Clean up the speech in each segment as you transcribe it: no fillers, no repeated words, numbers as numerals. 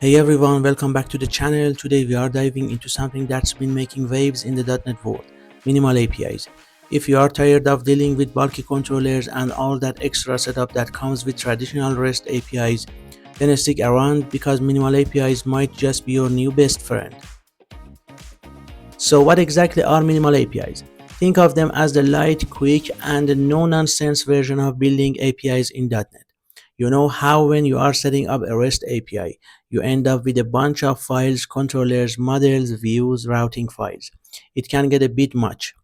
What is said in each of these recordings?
Hey everyone, welcome back to the channel. Today we are diving into something that's been making waves in the .NET world, minimal APIs. If you are tired of dealing with bulky controllers and all that extra setup that comes with traditional REST APIs, then stick around because minimal APIs might just be your new best friend. So what exactly are minimal APIs? Think of them as the light, quick, and no-nonsense version of building APIs in .NET. You know how when you are setting up a REST API, you end up with a bunch of files, controllers, models, views, routing files. It can get a bit much.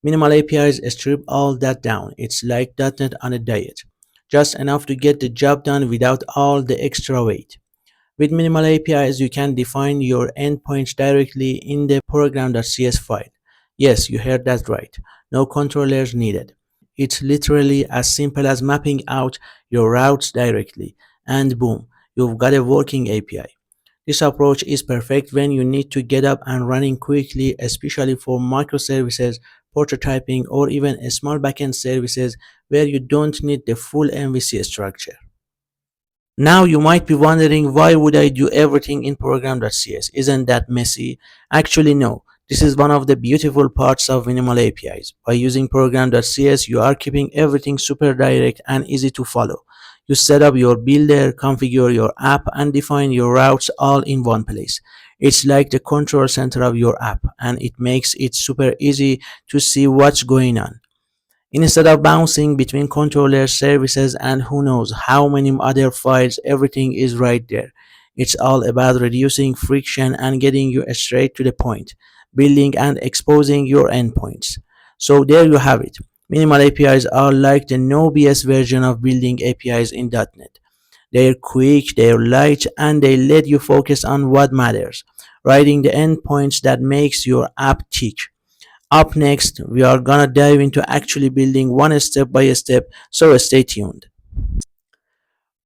Minimal APIs strip all that down. It's like .NET on a diet. Just enough to get the job done without all the extra weight. With minimal APIs, you can define your endpoints directly in the program.cs file. Yes, you heard that right. No controllers needed. It's literally as simple as mapping out your routes directly, and boom, you've got a working API. This approach is perfect when you need to get up and running quickly, especially for microservices, prototyping, or even small backend services where you don't need the full MVC structure. Now you might be wondering, why would I do everything in program.cs? Isn't that messy? Actually no. This is one of the beautiful parts of minimal APIs. By using program.cs, you are keeping everything super direct and easy to follow. You set up your builder, configure your app, and define your routes all in one place. It's like the control center of your app, and it makes it super easy to see what's going on. Instead of bouncing between controller services and who knows how many other files, everything is right there. It's all about reducing friction and getting you straight to the point, building and exposing your endpoints. So there you have it. Minimal APIs are like the no BS version of building APIs in .NET. They're quick, they're light, and they let you focus on what matters, writing the endpoints that makes your app tick. Up next, we are gonna dive into actually building one step by step, so stay tuned.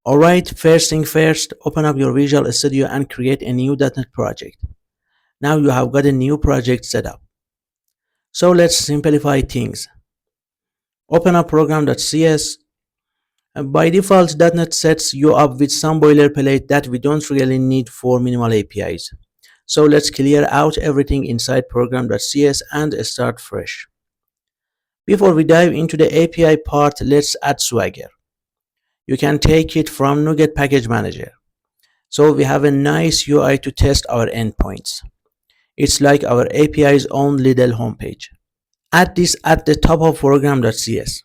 Alright, first thing first, open up your Visual Studio and create a new .NET project. Now you have got a new project set up. So let's simplify things. Open up program.cs. By default, .NET sets you up with some boilerplate that we don't really need for minimal APIs. So let's clear out everything inside program.cs and start fresh. Before we dive into the API part, let's add Swagger. You can take it from NuGet Package Manager. So we have a nice UI to test our endpoints. It's like our API's own little homepage. Add this at the top of program.cs.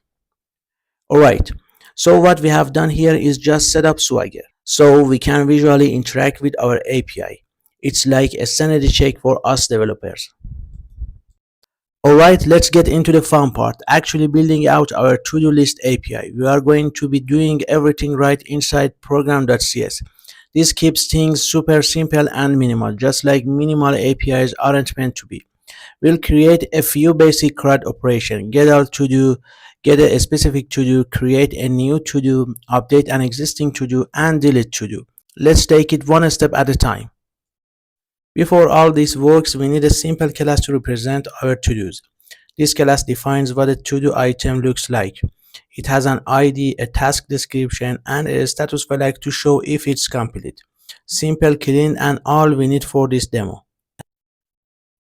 Alright, so what we have done here is just set up Swagger, so we can visually interact with our API. It's like a sanity check for us developers. Alright, let's get into the fun part, actually building out our to-do list API. We are going to be doing everything right inside program.cs. This keeps things super simple and minimal, just like minimal APIs aren't meant to be. We'll create a few basic CRUD operations: get all to-do, get a specific to-do, create a new to-do, update an existing to-do, and delete to-do. Let's take it one step at a time. Before all this works, we need a simple class to represent our to-dos. This class defines what a to-do item looks like. It has an ID, a task description, and a status flag to show if it's complete. Simple, clean, and all we need for this demo.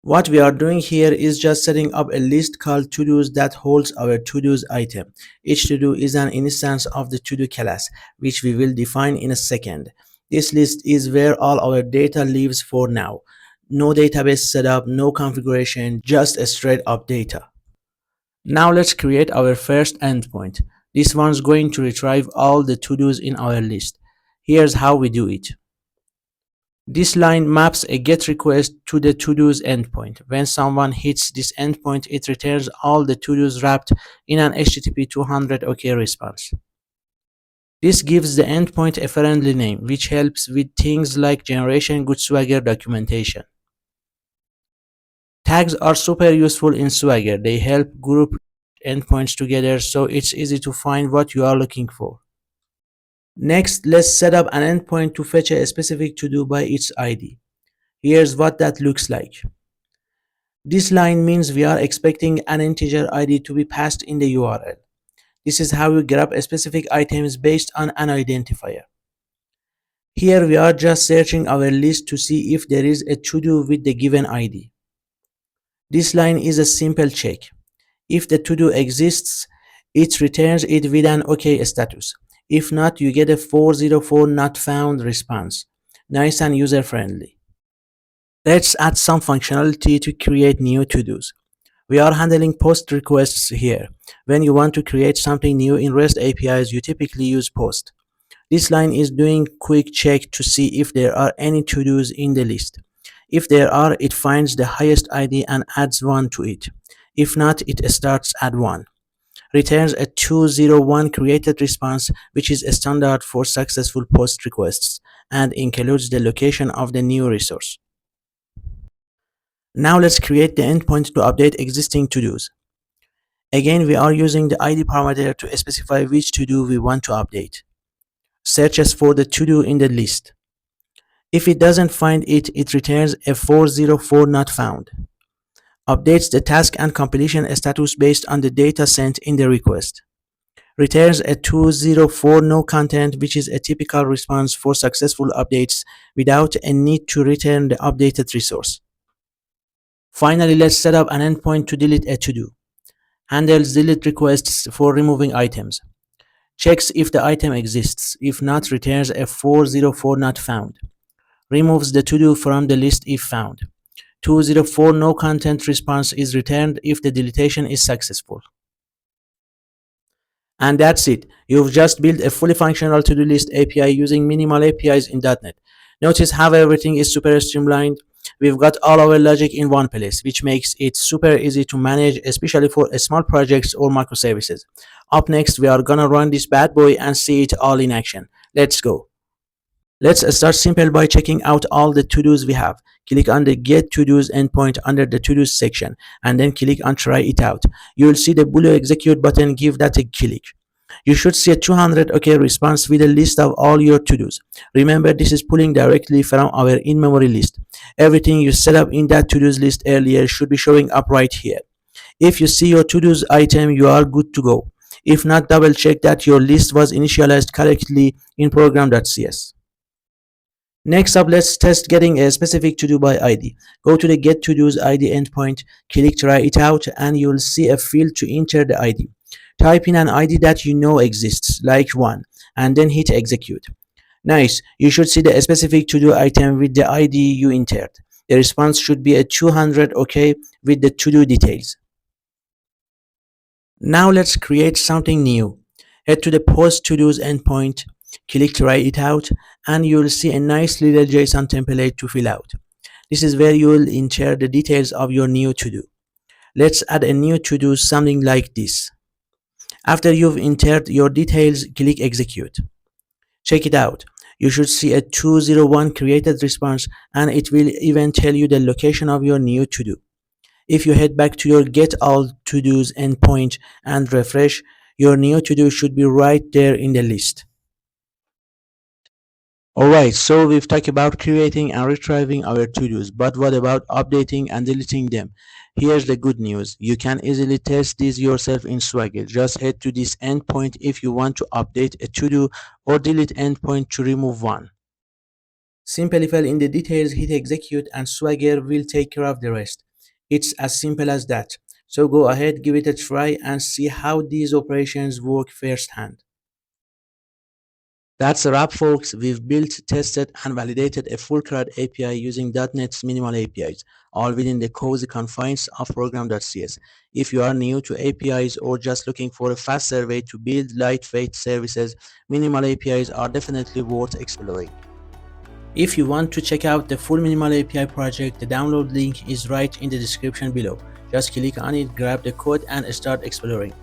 What we are doing here is just setting up a list called to-dos that holds our to-dos item. Each to-do is an instance of the to-do class, which we will define in a second. This list is where all our data lives for now. No database setup, no configuration, just a straight up data. Now let's create our first endpoint. This one's going to retrieve all the to-dos in our list. Here's how we do it. This line maps a GET request to the to-dos endpoint. When someone hits this endpoint, it returns all the to-dos wrapped in an HTTP 200 OK response. This gives the endpoint a friendly name, which helps with things like generation good Swagger documentation. Tags are super useful in Swagger. They help group endpoints together so it's easy to find what you are looking for. Next, let's set up an endpoint to fetch a specific to-do by its ID. Here's what that looks like. This line means we are expecting an integer ID to be passed in the URL. This is how you grab specific items based on an identifier. Here we are just searching our list to see if there is a to-do with the given ID. This line is a simple check. If the to-do exists, it returns it with an OK status. If not, you get a 404 not found response. Nice and user-friendly. Let's add some functionality to create new to-dos. We are handling post requests here. When you want to create something new in REST APIs, you typically use post. This line is doing quick check to see if there are any to-dos in the list. If there are, it finds the highest ID and adds one to it. If not, it starts at 1. Returns a 201 created response, which is a standard for successful post requests, and includes the location of the new resource. Now let's create the endpoint to update existing to-dos. Again, we are using the ID parameter to specify which to-do we want to update. Searches for the to-do in the list. If it doesn't find it, it returns a 404 not found. Updates the task and completion status based on the data sent in the request. Returns a 204 no content, which is a typical response for successful updates without a need to return the updated resource. Finally, let's set up an endpoint to delete a to-do. Handles delete requests for removing items. Checks if the item exists. If not, returns a 404 not found. Removes the to-do from the list if found. 204 no content response is returned if the deletion is successful. And that's it. You've just built a fully functional to-do list API using minimal APIs in .NET. Notice how everything is super streamlined. We've got all our logic in one place, which makes it super easy to manage, especially for small projects or microservices. Up next, we are gonna run this bad boy and see it all in action. Let's go. Let's start simple by checking out all the to-dos we have. Click on the Get To-Dos endpoint under the To-Dos section, and then click on Try It Out. You will see the Boolean Execute button. Give that a click. You should see a 200 OK response with a list of all your to-dos. Remember, this is pulling directly from our in-memory list. Everything you set up in that to-dos list earlier should be showing up right here. If you see your to-dos item, you are good to go. If not, double check that your list was initialized correctly in program.cs. Next up, let's test getting a specific to-do by ID. Go to the Get To-Dos ID endpoint, click Try It Out, and you will see a field to enter the ID. Type in an ID that you know exists, like 1, and then hit Execute. Nice, you should see the specific to-do item with the ID you entered. The response should be a 200 OK with the to-do details. Now let's create something new. Head to the Post To-Dos endpoint, click Try It Out, and you will see a nice little JSON template to fill out. This is where you will enter the details of your new to-do. Let's add a new to-do, something like this. After you've entered your details, click Execute. Check it out. You should see a 201 created response, and it will even tell you the location of your new to-do. If you head back to your Get All To-Dos endpoint and refresh, your new to-do should be right there in the list. Alright, so we've talked about creating and retrieving our to-dos, but what about updating and deleting them? Here's the good news. You can easily test this yourself in Swagger. Just head to this endpoint if you want to update a to-do, or delete endpoint to remove one. Simply fill in the details, hit Execute, and Swagger will take care of the rest. It's as simple as that. So go ahead, give it a try, and see how these operations work firsthand. That's a wrap, folks. We've built, tested, and validated a full CRUD API using .NET's minimal APIs, all within the cozy confines of program.cs. If you are new to APIs or just looking for a faster way to build lightweight services, minimal APIs are definitely worth exploring. If you want to check out the full Minimal API project, the download link is right in the description below. Just click on it, grab the code, and start exploring.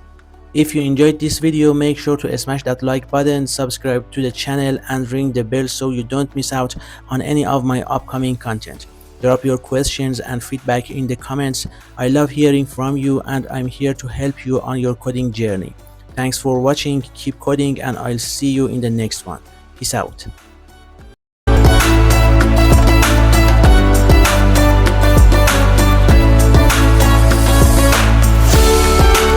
If you enjoyed this video, make sure to smash that like button, subscribe to the channel, and ring the bell so you don't miss out on any of my upcoming content. Drop your questions and feedback in the comments. I love hearing from you, and I'm here to help you on your coding journey. Thanks for watching, keep coding, and I'll see you in the next one. Peace out.